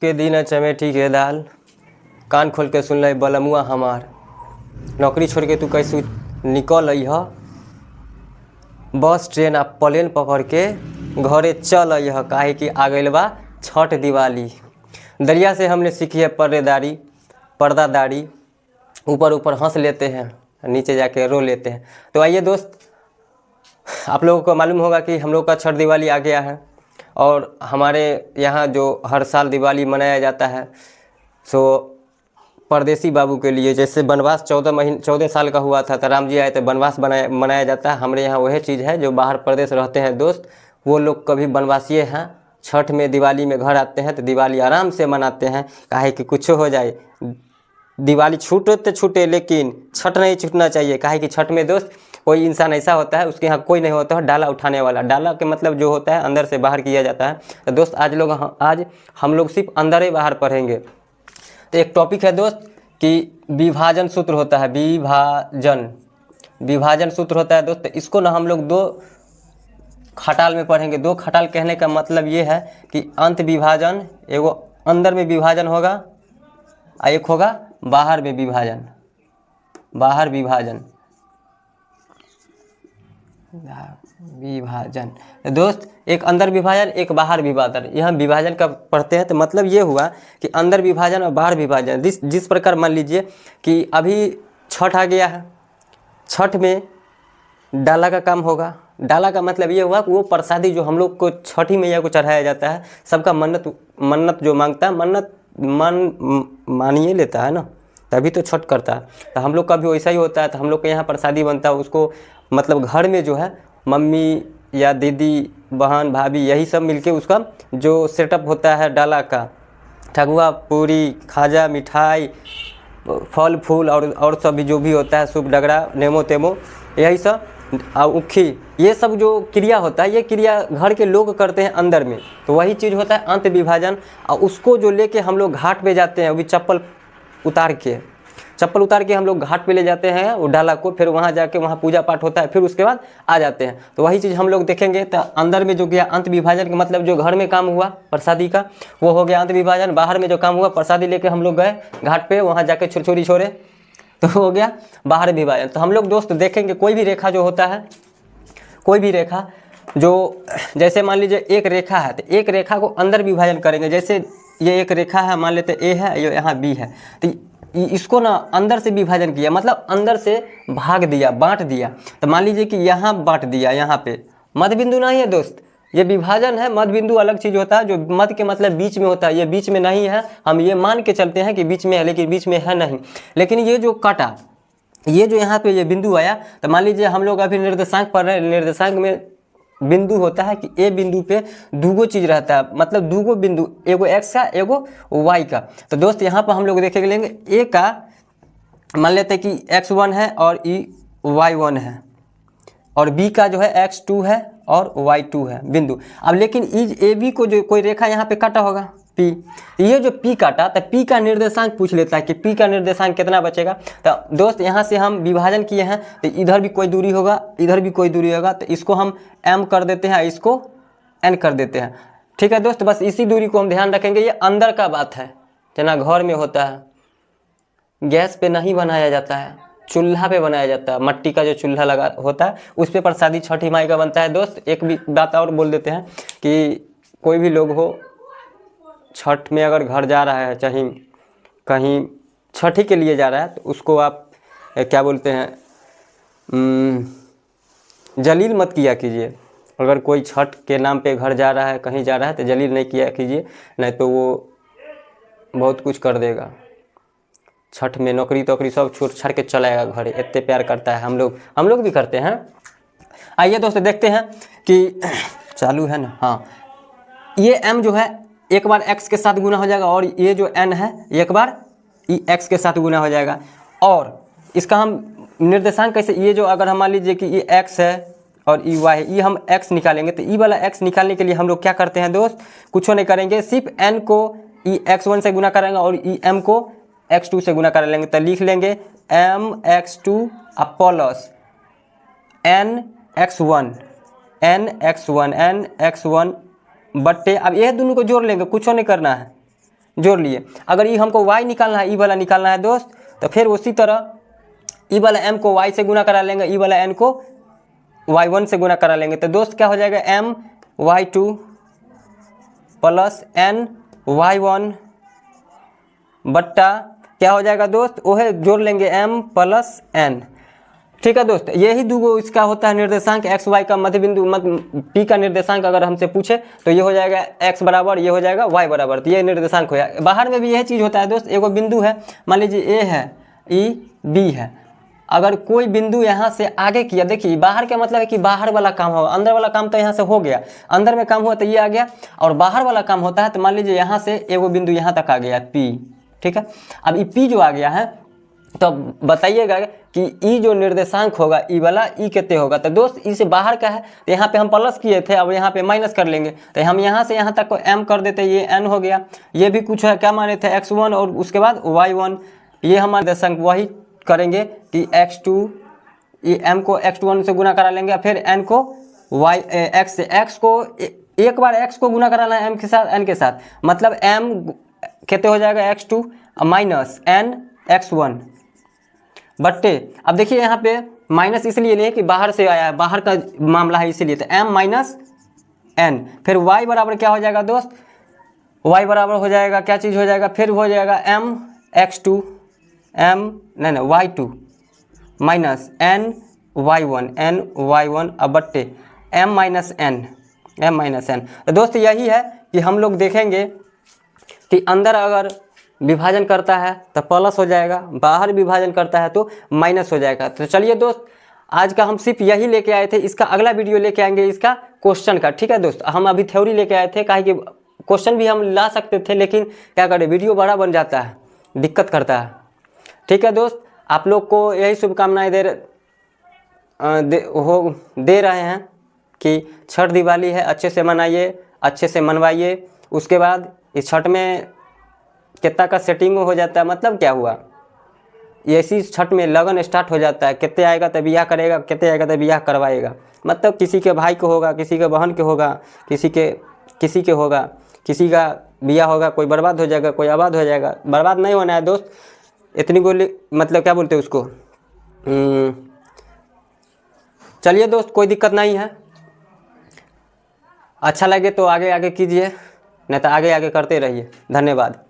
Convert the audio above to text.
के दिन चमेठी के दाल, कान खोल के सुन ले बलमुआ हमार। नौकरी छोड़ के तू कैसे निकल अइह, बस ट्रेन आ प्लेन पकड़ के घरे चल अइह, काहे कि आ गइल बा छठ दिवाली। दरिया से हमने सीखी है पर्दादारी, ऊपर ऊपर हंस लेते हैं, नीचे जाके रो लेते हैं। तो आइए दोस्त, आप लोगों को मालूम होगा कि हम लोग का छठ दिवाली आ गया है और हमारे यहाँ जो हर साल दिवाली मनाया जाता है सो परदेसी बाबू के लिए, जैसे वनवास 14 साल का हुआ था तो राम जी आए थे, वनवास मनाया जाता है। हमारे यहाँ वही चीज़ है, जो बाहर प्रदेश रहते हैं दोस्त, वो लोग कभी वनवासीय हैं, छठ में दिवाली में घर आते हैं तो दिवाली आराम से मनाते हैं, काहे कि कुछ हो जाए दिवाली छूटे तो छूटे लेकिन छठ नहीं छूटना चाहिए। काहे कि छठ में दोस्त कोई इंसान ऐसा होता है, उसके यहाँ कोई नहीं होता है डाला उठाने वाला। डाला के मतलब जो होता है अंदर से बाहर किया जाता है। तो दोस्त आज हम लोग सिर्फ अंदर ही बाहर पढ़ेंगे। तो एक टॉपिक है दोस्त कि विभाजन सूत्र होता है, विभाजन सूत्र होता है दोस्त। इसको ना हम लोग 2 खटाल में पढ़ेंगे। 2 खटाल कहने का मतलब ये है कि अंत विभाजन, एगो अंदर में विभाजन होगा और एक होगा बाहर में विभाजन। विभाजन दोस्त, एक अंदर विभाजन एक बाहर विभाजन। यह विभाजन का पढ़ते हैं तो मतलब ये हुआ कि अंदर विभाजन और बाहर विभाजन। जिस प्रकार मान लीजिए कि अभी छठ आ गया है, छठ में डाला का काम होगा। डाला का मतलब ये हुआ कि वो प्रसादी जो हम लोग को छठी मैया को चढ़ाया जाता है, सबका मन्नत जो मांगता है, मन्नत मानिए लेता है ना, तभी तो छठ करता है। तो हम लोग का भी वैसा ही होता है। तो हम लोग के यहाँ प्रसादी बनता है, उसको मतलब घर में जो है मम्मी या दीदी बहन भाभी यही सब मिलके उसका जो सेटअप होता है डाला का, ठगुआ पूरी खाजा मिठाई फल फूल और सब भी जो भी होता है, सूप डगरा नेमो तेमो यही सब और उखी, ये सब जो क्रिया होता है, ये क्रिया घर के लोग करते हैं अंदर में। तो वही चीज़ होता है अंत विभाजन। और उसको जो लेके हम लोग घाट पे जाते हैं, वो भी चप्पल उतार के हम लोग घाट पे ले जाते हैं वो डाला को, फिर वहाँ जाके वहाँ पूजा पाठ होता है, फिर उसके बाद आ जाते हैं। तो वही चीज़ हम लोग देखेंगे। तो अंदर में जो गया अंत विभाजन का मतलब जो घर में काम हुआ प्रसादी का, वो हो गया अंत विभाजन। बाहर में जो काम हुआ प्रसादी लेके हम लोग गए घाट पे, वहाँ जाके छुरछुरी छोड़े, तो हो गया बाहर विभाजन। तो हम लोग दोस्त देखेंगे कोई भी रेखा जो होता है, कोई भी रेखा जो, जैसे मान लीजिए एक रेखा है तो एक रेखा को अंदर विभाजन करेंगे। जैसे ये एक रेखा है, मान लेते ए है, ये यहाँ बी है, तो इसको ना अंदर से विभाजन किया, मतलब अंदर से भाग दिया, बांट दिया। तो मान लीजिए कि यहाँ बांट दिया, यहाँ पे मध्य बिंदु नहीं है दोस्त, ये विभाजन है। मध्य बिंदु अलग चीज़ होता है, जो मध्य के मतलब बीच में होता है, ये बीच में नहीं है। हम ये मान के चलते हैं कि बीच में है, लेकिन बीच में है नहीं। लेकिन ये जो काटा, ये जो यहाँ पे ये बिंदु आया, तो मान लीजिए हम लोग अभी निर्देशांक पढ़ रहे हैं, निर्देशांक में बिंदु होता है कि ए बिंदु पे दूगो चीज़ रहता है, मतलब दूगो बिंदु, एगो एक्स का एगो वाई का। तो दोस्त यहाँ पर हम लोग देखेंगे लेंगे ए का, मान लेते हैं कि x1 है और ई y1 है, और बी का जो है x2 है और y2 है बिंदु। अब लेकिन इज ए बी को जो कोई रेखा यहाँ पे काटा होगा P, ये जो P काटा, तो P का निर्देशांक पूछ लेता है कि P का निर्देशांक कितना बचेगा। तो दोस्त यहाँ से हम विभाजन किए हैं, तो इधर भी कोई दूरी होगा, इधर भी कोई दूरी होगा, तो इसको हम M कर देते हैं, इसको N कर देते हैं। ठीक है दोस्त, बस इसी दूरी को हम ध्यान रखेंगे। ये अंदर का बात है, जना घर में होता है, गैस पे नहीं बनाया जाता है, चूल्हा पे बनाया जाता है। मट्टी का जो चूल्हा लगा होता है उस पे प्रसादी छठी माई का बनता है। दोस्त एक भी बात और बोल देते हैं कि कोई भी लोग हो छठ में अगर घर जा रहा है, चाहे कहीं छठी के लिए जा रहा है, तो उसको आप क्या बोलते हैं, जलील मत किया कीजिए। अगर कोई छठ के नाम पे घर जा रहा है, कहीं जा रहा है, तो जलील नहीं किया कीजिए, नहीं तो वो बहुत कुछ कर देगा। छठ में नौकरी तोकरी सब छोड़ छाड़ के चलाएगा घरे, इतने प्यार करता है। हम लोग भी करते हैं। आइए दोस्त देखते हैं कि चालू है ना, हाँ, ये m जो है एक बार x के साथ गुना हो जाएगा, और ये जो n है एक बार x के साथ गुना हो जाएगा। और इसका हम निर्देशांक कैसे, ये जो अगर हम मान लीजिए कि ये x है और y है, ये हम x निकालेंगे, तो वाला x निकालने के लिए हम लोग क्या करते हैं दोस्त, कुछ नहीं करेंगे, सिर्फ n को x1 से गुना करेंगे और m को x2 से गुना कर लेंगे। तो लिख लेंगे mx2 प्लस nx1 बट्टे, अब ये दोनों को जोड़ लेंगे, कुछ नहीं करना है, जोड़ लिए। अगर ई हमको y निकालना है, ई वाला निकालना है दोस्त, तो फिर उसी तरह ई वाला m को y से गुना करा लेंगे, ई वाला n को y1 से गुना करा लेंगे। तो दोस्त क्या हो जाएगा, m y2 plus n y1 बट्टा क्या हो जाएगा दोस्त, वह जोड़ लेंगे m प्लस n। ठीक है दोस्त, यही दो इसका होता है निर्देशांक x y का मध्य बिंदु, p का निर्देशांक अगर हमसे पूछे तो ये हो जाएगा x बराबर, ये हो जाएगा y बराबर, तो ये निर्देशांक हो जाएगा। बाहर में भी यही चीज़ होता है दोस्त, एगो बिंदु है, मान लीजिए a है, e b है, अगर कोई बिंदु यहाँ से आगे किया, देखिए बाहर का मतलब है कि बाहर वाला काम होगा, अंदर वाला काम तो यहाँ से हो गया, अंदर में काम हुआ तो ये आ गया, और बाहर वाला काम होता है तो मान लीजिए यहाँ से एगो बिंदु यहाँ तक आ गया p। ठीक है, अब ये p जो आ गया है तो बताइएगा कि ई जो निर्देशांक होगा ई वाला ई कितने होगा। तो दोस्त ई से बाहर का है तो यहाँ पे हम प्लस किए थे, अब यहाँ पे माइनस कर लेंगे, तो हम यहाँ से यहाँ तक को m कर देते, ये n हो गया। ये भी कुछ है, क्या माने थे x1 और उसके बाद y1, ये हमारे निर्देशांक वही करेंगे कि x2, ये m को x1 से गुना करा लेंगे, फिर n को x से, x को एक बार x को गुना कराना है m के साथ, n के साथ, मतलब m कितने हो जाएगा x2 माइनस n x1 बट्टे। अब देखिए यहाँ पे माइनस इसलिए लिए कि बाहर से आया है, बाहर का मामला है इसीलिए, तो m माइनस n, फिर y बराबर क्या हो जाएगा दोस्त, y बराबर हो जाएगा क्या चीज़ हो जाएगा, फिर हो जाएगा m x2 y2 minus n y1 अब बट्टे m माइनस n। तो दोस्त यही है कि हम लोग देखेंगे कि अंदर अगर विभाजन करता है तो प्लस हो जाएगा, बाहर विभाजन करता है तो माइनस हो जाएगा। तो चलिए दोस्त, आज का हम सिर्फ यही लेके आए थे, इसका अगला वीडियो लेके आएंगे इसका क्वेश्चन का। ठीक है दोस्त, हम अभी थ्योरी लेके आए थे, काहे कि क्वेश्चन भी हम ला सकते थे, लेकिन क्या करें वीडियो बड़ा बन जाता है, दिक्कत करता है। ठीक है दोस्त, आप लोग को यही शुभकामनाएँ दे रहे हैं कि छठ दिवाली है, अच्छे से मनाइए, अच्छे से मनवाइए। उसके बाद इस छठ में कितना का सेटिंग हो जाता है, मतलब क्या हुआ, ऐसी छठ में लगन स्टार्ट हो जाता है, कितने आएगा तो बियाह करेगा, कितने आएगा तो बियाह करवाएगा, मतलब किसी के भाई को होगा, किसी के बहन के होगा, किसी के होगा, किसी का बियाह होगा, कोई बर्बाद हो जाएगा, कोई आबाद हो जाएगा। बर्बाद नहीं होना है दोस्त, इतनी गोली मतलब क्या बोलते हैं उसको। चलिए दोस्त, कोई दिक्कत नहीं है, अच्छा लगे तो आगे आगे कीजिए, नहीं तो आगे आगे करते रहिए। धन्यवाद।